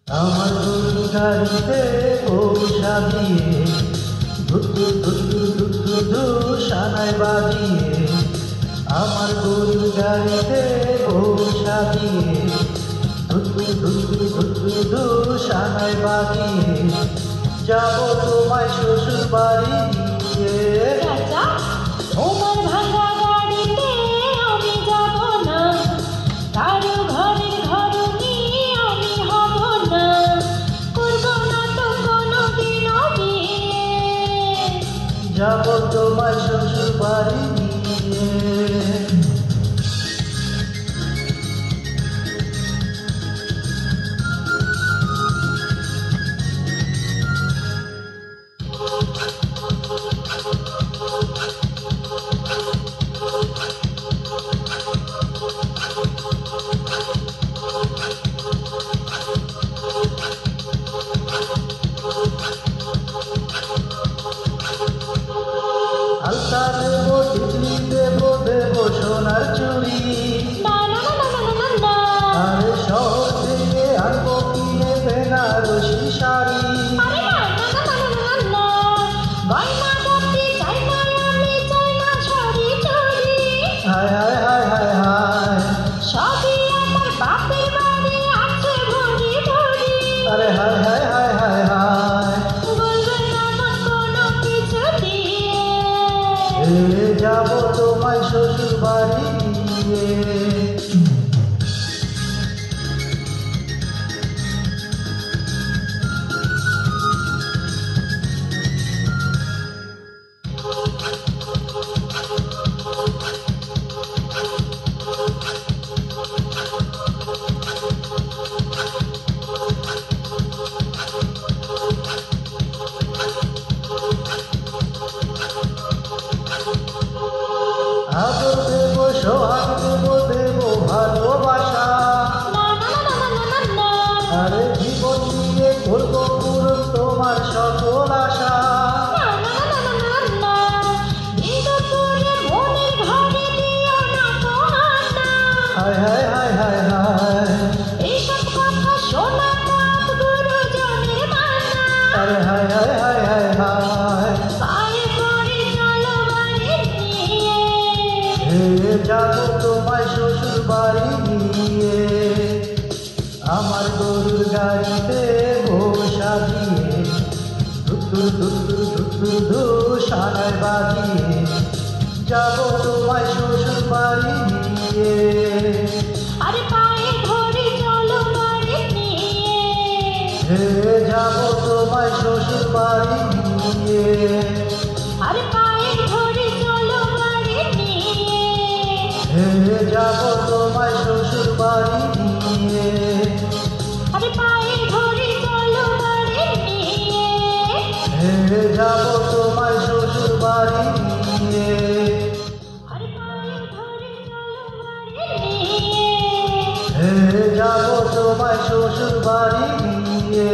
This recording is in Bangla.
আমার গরুর গাড়িতে পৌঁছা দিয়ে ধুত্তুর ধুত্তুর ধুত্তুর ধু সানাই বাজিয়ে, আমার গরুর গাড়িতে পৌঁছা দিয়ে ধুত্তুর ধুত্তুর ধুত্তুর ধু সানাই বাজিয়ে যাব তোমায় শ্বশুর বাড়ি নিয়ে। চাচা, তোমার ভাঙা গাড়িতে আমি যাব না, কারো ঘরের ঘরনি আমি হব না, করব না তো কোনোদিনও বিয়ে। যাব তোমায় শ্বশুর বাড়ি নিয়ে। আলতা দেব, টিকলি দেব, দেব সোনার চুড়ি। না না না না না না না, আরে শহর থেকে আনবো কিনে বেনারসি শাড়ি। আরে না না না না না না, গয়না গাটি চাই না, আমি চাই না ছড়ি ছড়ি। হায় হায় হায় হায় হায়, সবই আমার বাপের বাড়ি আছে ভরি ভরি। আরে হায় হায় হায় হায় হায়, বলবে না মন কোনো কিছু দিয়ে। যাব তোমায় শ্বশুর বাড়ি নিয়ে। আদর দেব, সোহাগ দেব, দেব ভালোবাসা। না না না না না না না, আরে জীবন দিয়ে করবো পূরণ তোমার সকল আশা। না না না না না না, কিন্তু পুরে মনের ঘরে দিও না কোহানা। হায় হায় হায় হায় হায়, এইসব কথা শোনা পাপ গুরুজনের মানা। আরে হায় হায় হায় হায় হায়, পায়ে পড়ে চলো বাড়ি নিয়ে। যাব তোমায় শ্বশুর বাড়ি নিয়ে। আমার গরুর গাড়িতে বসা দিয়ে ধুত্তুর ধুত্তুর ধুত্তুর ধু সানাই বাজিয়ে যাব তোমায় শ্বশুর বাড়ি নিয়ে। আরে পায়ে ধরে চলো বাড়ি নিয়ে। যাব তোমায় শ্বশুর বাড়ি নিয়ে। আরে পায়ে ধরে চলো বাড়ি নিয়ে। যাব তোমায় শ্বশুর বাড়ি নিয়ে। আরে পায়ে ধরে চলো বাড়ি নিয়ে। যাব তোমায় শ্বশুর বাড়ি নিয়ে। আরে পায়ে ধরে চলো বাড়ি নিয়ে। যাব তোমায় শ্বশুর বাড়ি নিয়ে।